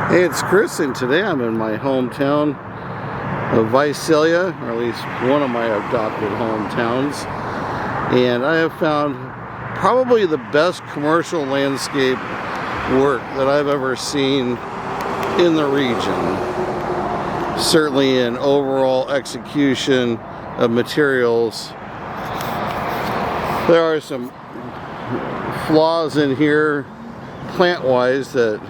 Hey, it's Chris, and today I'm in my hometown of Visalia, or at least one of my adopted hometowns, and I have found probably the best commercial landscape work that I've ever seen in the region. Certainly in overall execution of materials. There are some flaws in here plant-wise that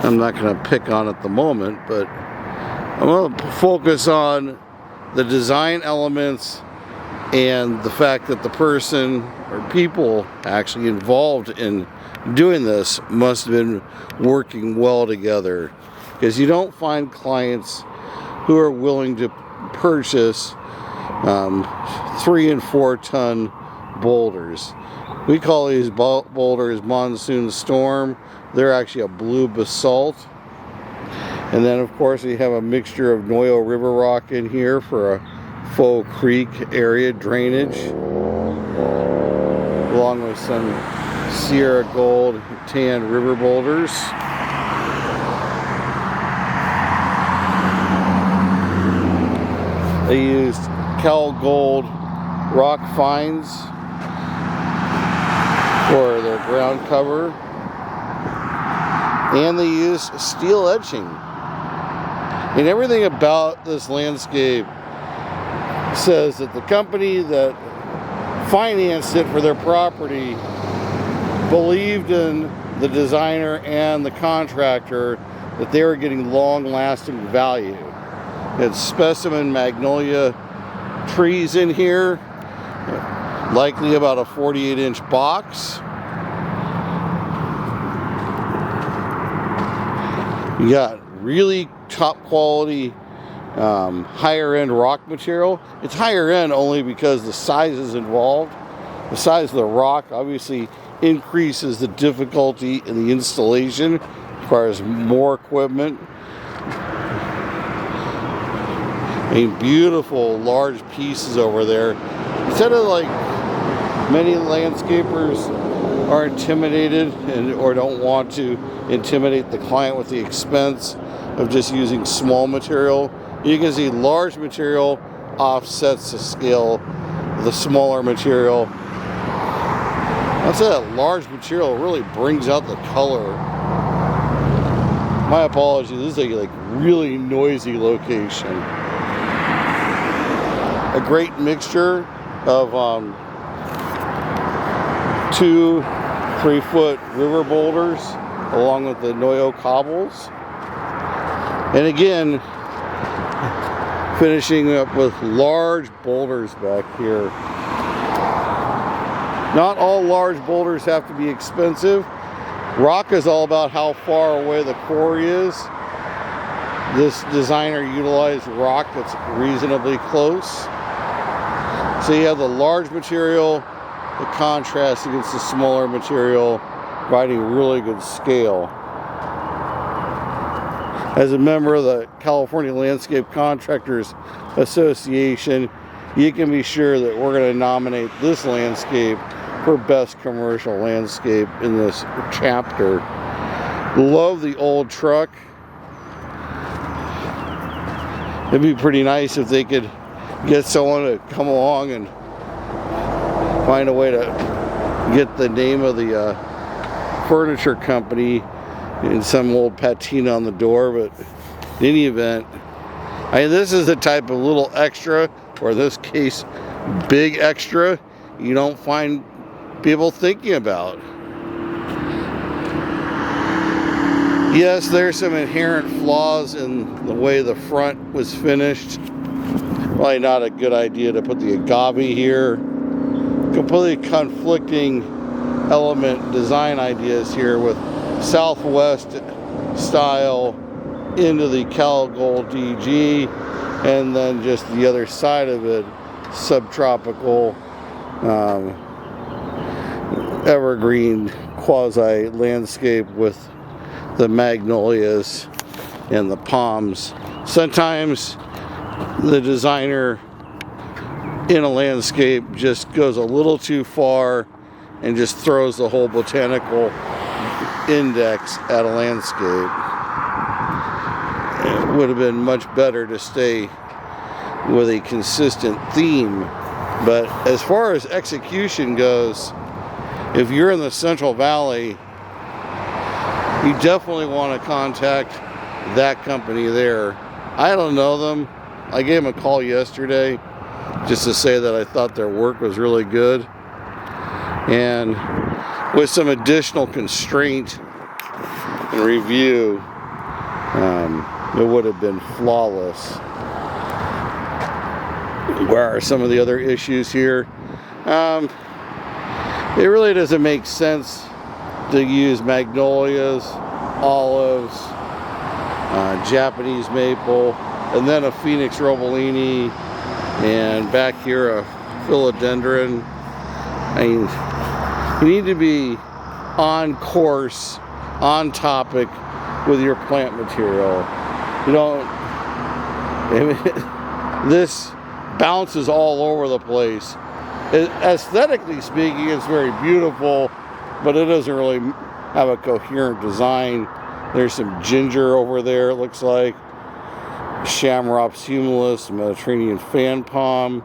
I'm not going to pick on at the moment, but I'm going to focus on the design elements and the fact that the person or people actually involved in doing this must have been working well together, because you don't find clients who are willing to purchase 3 and 4 ton boulders. We call these boulders monsoon storm. They're actually a blue basalt. And then of course we have a mixture of Noyo River rock in here for a faux creek area drainage, along with some Sierra Gold tan river boulders. They used Cal Gold rock fines for their ground cover, and they use steel etching. And everything about this landscape says that the company that financed it for their property believed in the designer and the contractor, that they were getting long-lasting value. It's specimen magnolia trees in here, likely about a 48-inch box. You got really top quality higher end rock material. It's higher end only because the size is involved. The size of the rock obviously increases the difficulty in the installation, requires more equipment. And beautiful large pieces over there. Instead of like many landscapers are intimidated or don't want to intimidate the client with the expense of just using small material, you can see large material offsets the scale of the smaller material. I'd say that large material really brings out the color. My apologies, this is a like really noisy location. A great mixture of 2 3-foot river boulders along with the Noyo cobbles. And again, finishing up with large boulders back here. Not all large boulders have to be expensive. Rock is all about how far away the quarry is. This designer utilized rock that's reasonably close. So you have the large material, the contrast against the smaller material, providing really good scale. As a member of the California Landscape Contractors Association, you can be sure that we're going to nominate this landscape for best commercial landscape in this chapter. Love the old truck. It'd be pretty nice if they could get someone to come along and find a way to get the name of the furniture company in some old patina on the door. But in any event, this is the type of little extra, or in this case big extra, you don't find people thinking about. Yes, there's some inherent flaws in the way the front was finished. Probably not a good idea to put the agave here. Completely conflicting element design ideas here, with Southwest style into the Cal Gold DG, and then just the other side of it, subtropical evergreen quasi landscape with the magnolias and the palms. Sometimes the designer in a landscape just goes a little too far and just throws the whole botanical index at a landscape. it would have been much better to stay with a consistent theme. But as far as execution goes, if you're in the Central Valley, you definitely want to contact that company there. I don't know them. I gave them a call yesterday just to say that I thought their work was really good. And with some additional constraint and review, it would have been flawless. Where are some of the other issues here? It really doesn't make sense to use magnolias, olives, Japanese maple, and then a Phoenix Robolini, and back here a philodendron. I mean, you need to be on course, on topic with your plant material. You don't, this bounces all over the place. Aesthetically speaking, it's very beautiful, but it doesn't really have a coherent design. There's some ginger over there, it looks like. Shamrops humilis, Mediterranean fan palm.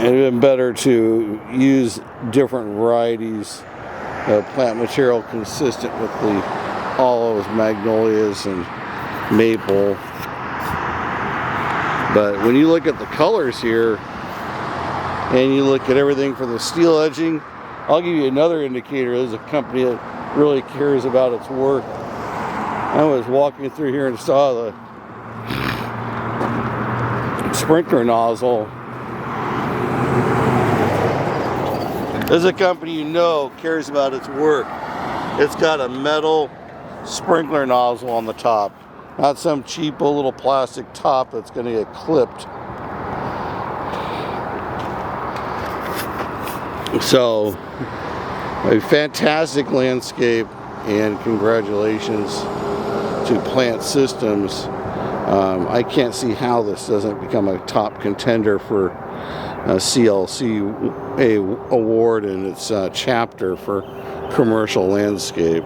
It would have been better to use different varieties of plant material consistent with the olives, magnolias, and maple. But when you look at the colors here, and you look at everything from the steel edging, I'll give you another indicator. There's a company that really cares about its work. I was walking through here and saw the sprinkler nozzle. There's a company you know cares about its work. It's got a metal sprinkler nozzle on the top, not some cheapo little plastic top that's going to get clipped. So, a fantastic landscape, and congratulations to Plant Systems. I can't see how this doesn't become a top contender for a CLC award in its chapter for commercial landscape.